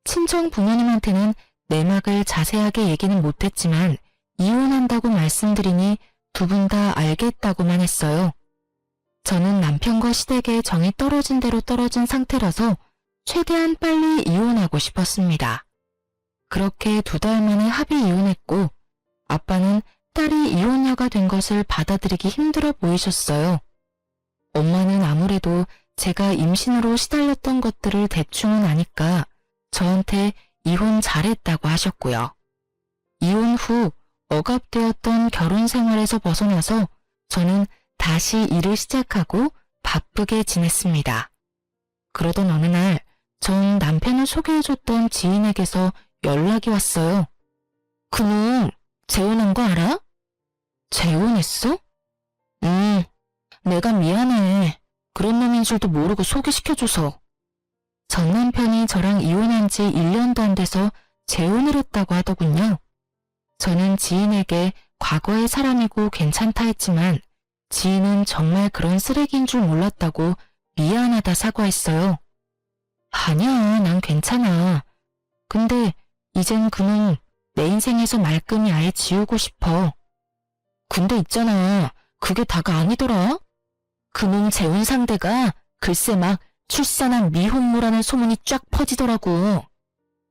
친정 부모님한테는 내막을 자세하게 얘기는 못했지만 이혼한다고 말씀드리니 두 분 다 알겠다고만 했어요. 저는 남편과 시댁에 정이 떨어진 대로 떨어진 상태라서 최대한 빨리 이혼하고 싶었습니다. 그렇게 2달 만에 합의 이혼했고 아빠는 딸이 이혼녀가 된 것을 받아들이기 힘들어 보이셨어요. 엄마는 아무래도 제가 임신으로 시달렸던 것들을 대충은 아니까 저한테 이혼 잘했다고 하셨고요. 이혼 후 억압되었던 결혼 생활에서 벗어나서 저는 다시 일을 시작하고 바쁘게 지냈습니다. 그러던 어느 날 전 남편을 소개해줬던 지인에게서 연락이 왔어요. 그놈 재혼한 거 알아? 재혼했어? 내가 미안해. 그런 놈인 줄도 모르고 소개시켜줘서. 전 남편이 저랑 이혼한 지 1년도 안 돼서 재혼을 했다고 하더군요. 저는 지인에게 과거의 사람이고 괜찮다 했지만 지인은 정말 그런 쓰레기인 줄 몰랐다고 미안하다 사과했어요. 아니야, 난 괜찮아. 근데 이젠 그놈 내 인생에서 말끔히 아예 지우고 싶어. 근데 있잖아, 그게 다가 아니더라. 그놈 재혼 상대가 글쎄 막 출산한 미혼모라는 소문이 쫙 퍼지더라고.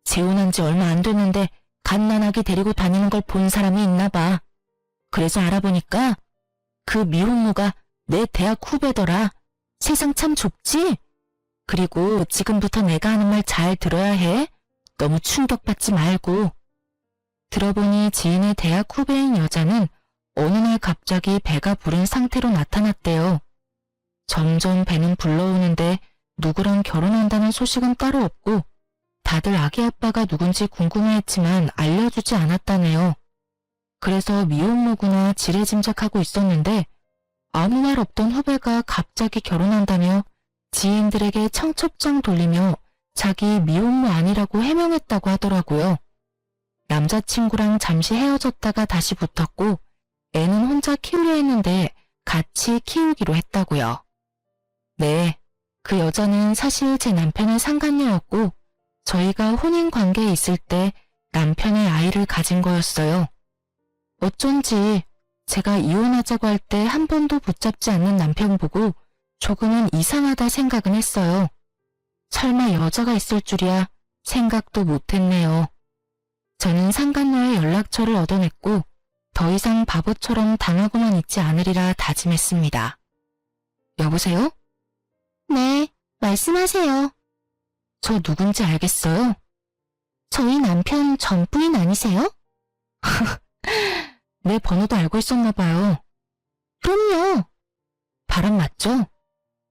재혼한 지 얼마 안 됐는데 갓난아기 데리고 다니는 걸 본 사람이 있나 봐. 그래서 알아보니까 그 미혼모가 내 대학 후배더라. 세상 참 좁지? 그리고 지금부터 내가 하는 말 잘 들어야 해. 너무 충격받지 말고. 들어보니 지인의 대학 후배인 여자는 어느 날 갑자기 배가 부른 상태로 나타났대요. 점점 배는 불러오는데 누구랑 결혼한다는 소식은 따로 없고 다들 아기 아빠가 누군지 궁금해했지만 알려주지 않았다네요. 그래서 미혼모구나 지레짐작하고 있었는데 아무 말 없던 후배가 갑자기 결혼한다며 지인들에게 청첩장 돌리며 자기 미혼모 아니라고 해명했다고 하더라고요. 남자친구랑 잠시 헤어졌다가 다시 붙었고 애는 혼자 키우려 했는데 같이 키우기로 했다고요. 네, 그 여자는 사실 제 남편의 상간녀였고 저희가 혼인 관계에 있을 때 남편의 아이를 가진 거였어요. 어쩐지 제가 이혼하자고 할 때 한 번도 붙잡지 않는 남편 보고 조금은 이상하다 생각은 했어요. 설마 여자가 있을 줄이야 생각도 못했네요. 저는 상간녀의 연락처를 얻어냈고 더 이상 바보처럼 당하고만 있지 않으리라 다짐했습니다. 여보세요? 네, 말씀하세요. 저 누군지 알겠어요? 저희 남편 전 부인 아니세요? 내 번호도 알고 있었나 봐요. 그럼요. 바람 맞죠?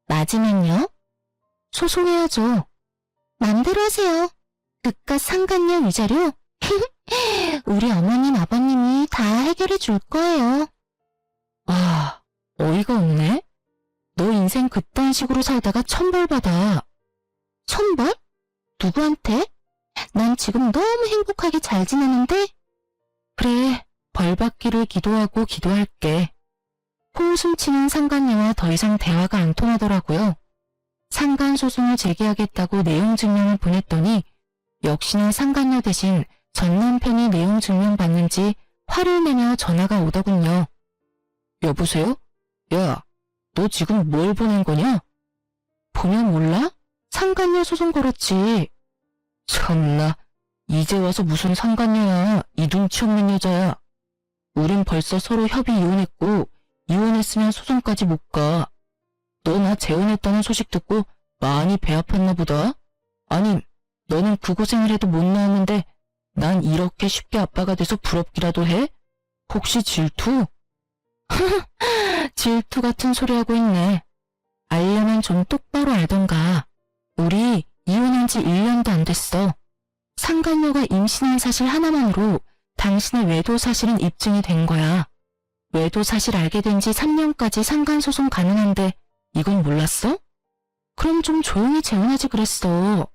맞으면요? 소송해야죠. 맘대로 하세요. 그깟 상간녀 위자료? 우리 어머님 아버님이 다 해결해 줄 거예요. 와, 어이가 없네. 너 인생 그딴 식으로 살다가 천벌 받아. 천벌? 누구한테? 난 지금 너무 행복하게 잘 지내는데? 그래, 벌 받기를 기도하고 기도할게. 호웃음 치는 상간녀와 더 이상 대화가 안 통하더라고요. 상간 소송을 제기하겠다고 내용 증명을 보냈더니 역시나 상간녀 대신 전 남편이 내용 증명 받는지 화를 내며 전화가 오더군요. 여보세요? 야, 너 지금 뭘 보낸 거냐? 보면 몰라? 상간녀 소송 걸었지. 참나, 이제 와서 무슨 상간녀야. 이 눈치 없는 여자야. 우린 벌써 서로 협의 이혼했고 이혼했으면 소송까지 못 가. 너 나 재혼했다는 소식 듣고 많이 배 아팠나 보다. 아님, 너는 그 고생을 해도 못 나왔는데 난 이렇게 쉽게 아빠가 돼서 부럽기라도 해? 혹시 질투? 질투 같은 소리 하고 있네. 알려면 좀 똑바로 알던가. 우리 이혼한 지 1년도 안 됐어. 상간녀가 임신한 사실 하나만으로 당신의 외도 사실은 입증이 된 거야. 외도 사실 알게 된 지 3년까지 상간소송 가능한데 이건 몰랐어? 그럼 좀 조용히 재혼하지 그랬어.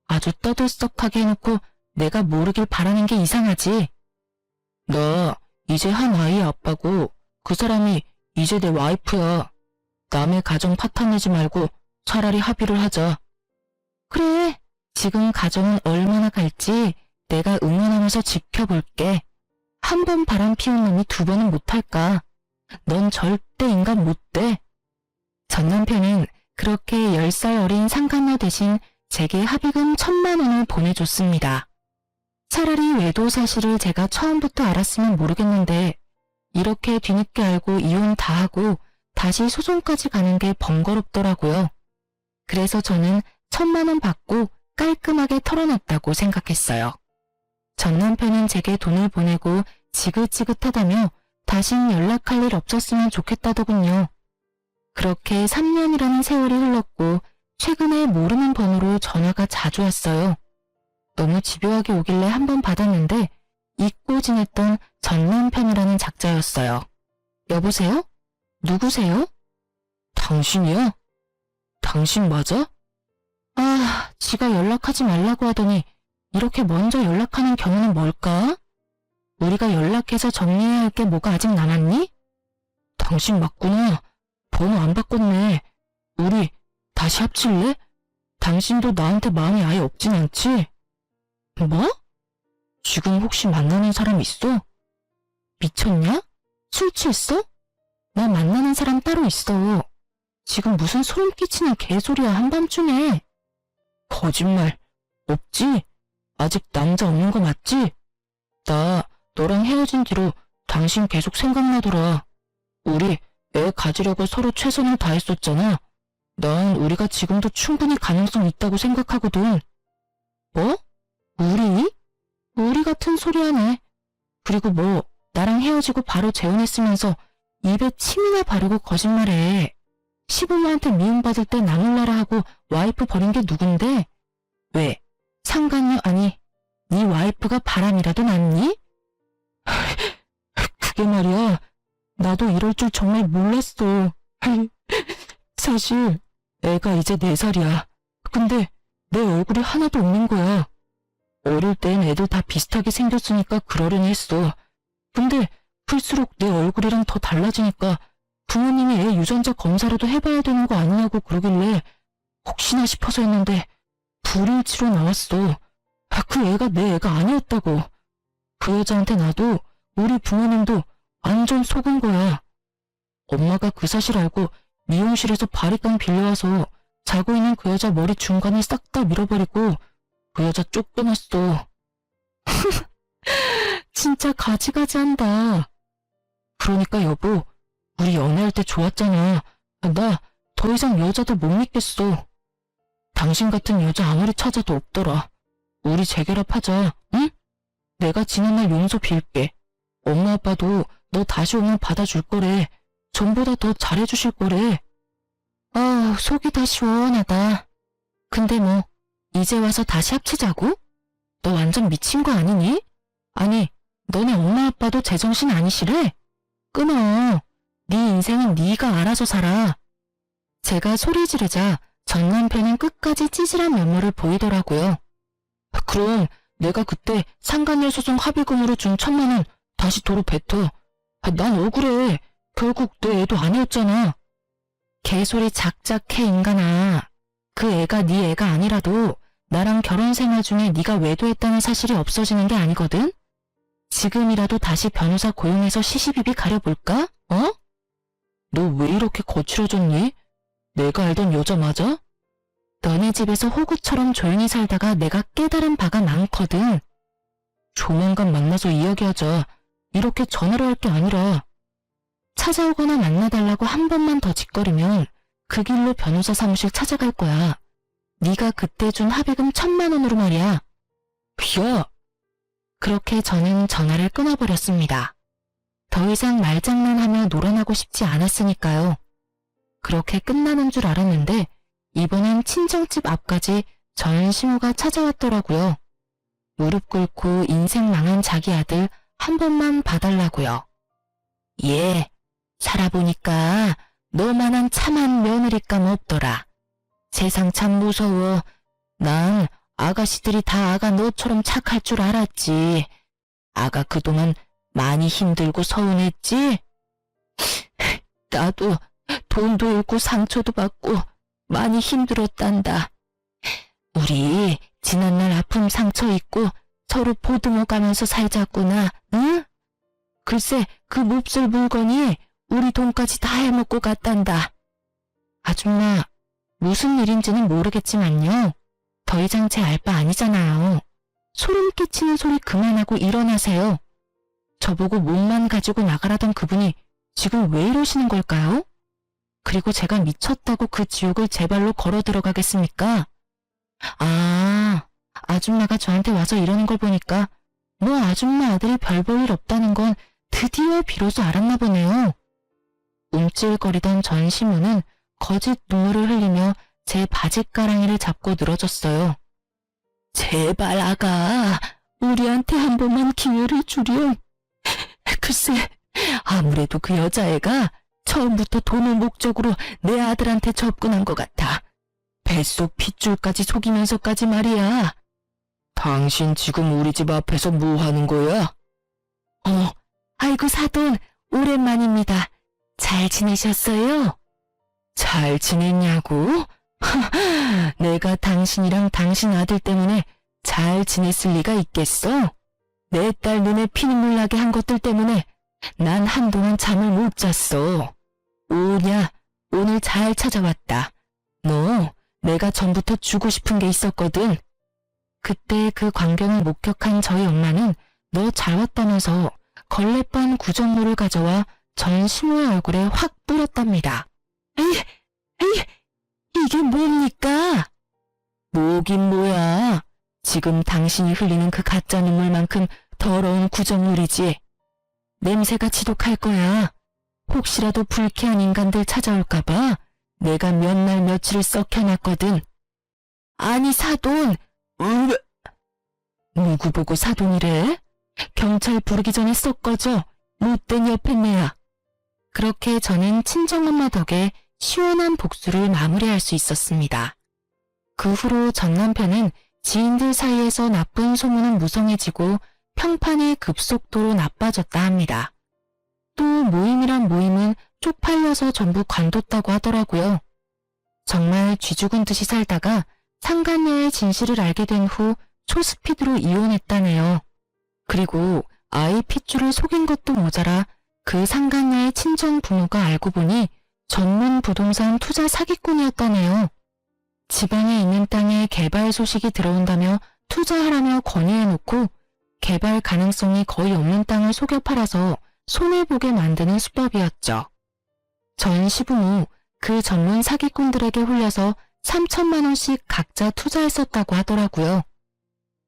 아주 떠들썩하게 해놓고 내가 모르길 바라는 게 이상하지. 나 이제 한 아이의 아빠고 그 사람이 이제 내 와이프야. 남의 가정 파탄내지 말고 차라리 합의를 하자. 그래, 지금 가정은 얼마나 갈지 내가 응원하면서 지켜볼게. 한 번 바람 피운 놈이 두 번은 못할까. 넌 절대 인간 못 돼. 전 남편은 그렇게 10살 어린 상간녀 대신 제게 합의금 1,000만 원을 보내줬습니다. 차라리 외도 사실을 제가 처음부터 알았으면 모르겠는데 이렇게 뒤늦게 알고 이혼 다 하고 다시 소송까지 가는 게 번거롭더라고요. 그래서 저는 1,000만 원 받고 깔끔하게 털어놨다고 생각했어요. 전 남편은 제게 돈을 보내고 지긋지긋하다며 다신 연락할 일 없었으면 좋겠다더군요. 그렇게 3년이라는 세월이 흘렀고 최근에 모르는 번호로 전화가 자주 왔어요. 너무 집요하게 오길래 한 번 받았는데 잊고 지냈던 전 남편이라는 작자였어요. 여보세요? 누구세요? 당신이야? 당신 맞아? 아, 지가 연락하지 말라고 하더니 이렇게 먼저 연락하는 경우는 뭘까? 우리가 연락해서 정리해야 할 게 뭐가 아직 남았니? 당신 맞구나. 번호 안 바꿨네. 우리 다시 합칠래? 당신도 나한테 마음이 아예 없진 않지? 뭐? 지금 혹시 만나는 사람 있어? 미쳤냐? 술 취했어? 나 만나는 사람 따로 있어. 지금 무슨 소름 끼치는 개소리야, 한밤중에. 거짓말. 없지? 아직 남자 없는 거 맞지? 나 너랑 헤어진 뒤로 당신 계속 생각나더라. 우리 애 가지려고 서로 최선을 다했었잖아. 난 우리가 지금도 충분히 가능성 있다고 생각하거든. 뭐? 우리? 우리 같은 소리 하네. 그리고 뭐 나랑 헤어지고 바로 재혼했으면서 입에 침이나 바르고 거짓말해. 시부모한테 미움받을 때 나몰라라 하고 와이프 버린 게 누군데? 왜? 상간녀 아니 네 와이프가 바람이라도 났니? 그게 말이야. 나도 이럴 줄 정말 몰랐어. 사실 애가 이제 4살이야. 근데 내 얼굴이 하나도 없는 거야. 어릴 땐 애들 다 비슷하게 생겼으니까 그러려니 했어. 근데 클수록 내 얼굴이랑 더 달라지니까 부모님이 애 유전자 검사라도 해봐야 되는 거 아니냐고 그러길래 혹시나 싶어서 했는데 불일치로 나왔어. 그 애가 내 애가 아니었다고. 그 여자한테 나도 우리 부모님도 완전 속은 거야. 엄마가 그 사실 알고 미용실에서 바리깡 빌려와서 자고 있는 그 여자 머리 중간을 싹 다 밀어버리고 그 여자 쫓겨났어. 진짜 가지가지한다. 그러니까 여보, 우리 연애할 때 좋았잖아. 나 더 이상 여자도 못 믿겠어. 당신 같은 여자 아무리 찾아도 없더라. 우리 재결합하자, 응? 내가 지난날 용서 빌게. 엄마 아빠도 너 다시 오면 받아줄 거래. 전보다 더 잘해주실 거래. 아, 속이 다 시원하다. 근데 뭐 이제 와서 다시 합치자고? 너 완전 미친 거 아니니? 아니, 너네 엄마 아빠도 제정신 아니시래? 끊어. 네 인생은 네가 알아서 살아. 제가 소리 지르자 전 남편은 끝까지 찌질한 면모를 보이더라고요. 그럼 내가 그때 상간녀 소송 합의금으로 준 1,000만 원 다시 도로 뱉어. 난 억울해. 결국 내 애도 아니었잖아. 개소리 작작해 인간아. 그 애가 네 애가 아니라도 나랑 결혼 생활 중에 네가 외도했다는 사실이 없어지는 게 아니거든? 지금이라도 다시 변호사 고용해서 시시비비 가려볼까? 어? 너 왜 이렇게 거칠어졌니? 내가 알던 여자 맞아? 너네 집에서 호구처럼 조용히 살다가 내가 깨달은 바가 많거든. 조만간 만나서 이야기하자. 이렇게 전화로 할 게 아니라. 찾아오거나 만나달라고 한 번만 더 짓거리면 그 길로 변호사 사무실 찾아갈 거야. 네가 그때 준 합의금 1,000만 원으로 말이야. 야! 그렇게 저는 전화를 끊어버렸습니다. 더 이상 말장난하며 놀아나고 싶지 않았으니까요. 그렇게 끝나는 줄 알았는데 이번엔 친정집 앞까지 전신우가 찾아왔더라고요. 무릎 꿇고 인생 망한 자기 아들 한 번만 봐달라고요. 예, 살아보니까 너만한 참한 며느리감 없더라. 세상 참 무서워. 난 아가씨들이 다 아가 너처럼 착할 줄 알았지. 아가 그동안 많이 힘들고 서운했지? 나도 돈도 잃고 상처도 받고 많이 힘들었단다. 우리 지난날 아픔 상처 잊고 서로 보듬어 가면서 살자꾸나, 응? 글쎄 그 몹쓸 물건이 우리 돈까지 다 해먹고 갔단다. 아줌마, 무슨 일인지는 모르겠지만요. 더 이상 제 알 바 아니잖아요. 소름 끼치는 소리 그만하고 일어나세요. 저보고 몸만 가지고 나가라던 그분이 지금 왜 이러시는 걸까요? 그리고 제가 미쳤다고 그 지옥을 제 발로 걸어 들어가겠습니까? 아, 아줌마가 저한테 와서 이러는 걸 보니까 뭐 아줌마 아들이 별 볼 일 없다는 건 드디어 비로소 알았나 보네요. 움찔거리던 전시무는 거짓 눈물을 흘리며 제 바짓가랑이를 잡고 늘어졌어요. 제발 아가, 우리한테 한 번만 기회를 주렴. 글쎄, 아무래도 그 여자애가 처음부터 돈을 목적으로 내 아들한테 접근한 것 같아. 뱃속 핏줄까지 속이면서까지 말이야. 당신 지금 우리 집 앞에서 뭐 하는 거야? 아이고 사돈, 오랜만입니다. 잘 지내셨어요? 잘 지냈냐고? 내가 당신이랑 당신 아들 때문에 잘 지냈을 리가 있겠어? 내 딸 눈에 피눈물 나게 한 것들 때문에 난 한동안 잠을 못 잤어. 오냐, 오늘 잘 찾아왔다. 너, 내가 전부터 주고 싶은 게 있었거든. 그때 그 광경을 목격한 저희 엄마는 너 잘 왔다면서 걸레반 구정모를 가져와 전 시모의 얼굴에 확 뿌렸답니다. 에이, 에이, 이게 뭡니까? 뭐긴 뭐야. 지금 당신이 흘리는 그 가짜 눈물만큼 더러운 구정물이지. 냄새가 지독할 거야. 혹시라도 불쾌한 인간들 찾아올까봐 내가 몇 날 며칠을 썩혀놨거든. 아니 사돈, 누구 보고 사돈이래? 경찰 부르기 전에 쏙 꺼져. 못된 여편네야. 그렇게 저는 친정엄마 덕에 시원한 복수를 마무리할 수 있었습니다. 그 후로 전 남편은 지인들 사이에서 나쁜 소문은 무성해지고 평판이 급속도로 나빠졌다 합니다. 또 모임이란 모임은 쪽팔려서 전부 관뒀다고 하더라고요. 정말 쥐죽은 듯이 살다가 상간녀의 진실을 알게 된 후 초스피드로 이혼했다네요. 그리고 아이 핏줄을 속인 것도 모자라 그 상간녀의 친정 부모가 알고 보니 전문 부동산 투자 사기꾼이었다네요. 지방에 있는 땅에 개발 소식이 들어온다며 투자하라며 건의해놓고 개발 가능성이 거의 없는 땅을 속여 팔아서 손해보게 만드는 수법이었죠. 전 시부모 그 전문 사기꾼들에게 홀려서 3천만 원씩 각자 투자했었다고 하더라고요.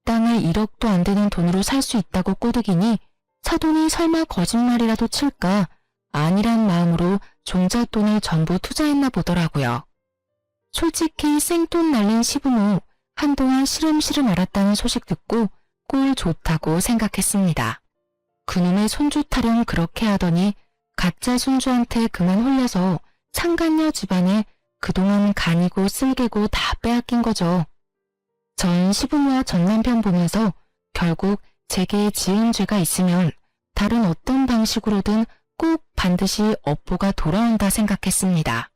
땅을 1억도 안 되는 돈으로 살 수 있다고 꼬드기니 사돈이 설마 거짓말이라도 칠까 아니란 마음으로 종잣돈을 전부 투자했나 보더라고요. 솔직히 생돈 날린 시부모 한동안 시름시름 앓았다는 소식 듣고 꼴 좋다고 생각했습니다. 그놈의 손주 타령 그렇게 하더니 가짜 손주한테 그만 홀려서 상간녀 집안에 그동안 간이고 쓸개고 다 빼앗긴 거죠. 전 시부모와 전 남편 보면서 결국 제게 지은 죄가 있으면 다른 어떤 방식으로든 꼭 반드시 업보가 돌아온다 생각했습니다.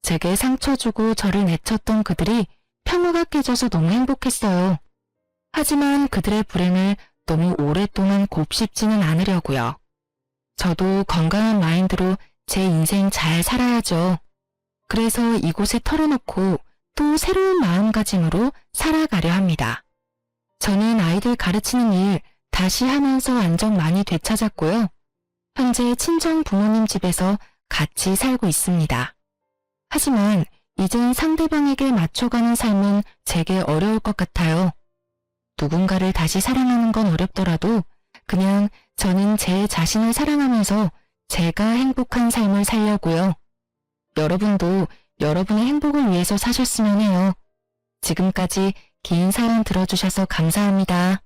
제게 상처 주고 저를 내쳤던 그들이 평화가 깨져서 너무 행복했어요. 하지만 그들의 불행을 너무 오랫동안 곱씹지는 않으려고요. 저도 건강한 마인드로 제 인생 잘 살아야죠. 그래서 이곳에 털어놓고 또 새로운 마음가짐으로 살아가려 합니다. 저는 아이들 가르치는 일 다시 하면서 안정 많이 되찾았고요. 현재 친정 부모님 집에서 같이 살고 있습니다. 하지만 이젠 상대방에게 맞춰가는 삶은 제게 어려울 것 같아요. 누군가를 다시 사랑하는 건 어렵더라도 그냥 저는 제 자신을 사랑하면서 제가 행복한 삶을 살려고요. 여러분도 여러분의 행복을 위해서 사셨으면 해요. 지금까지 긴 사연 들어주셔서 감사합니다.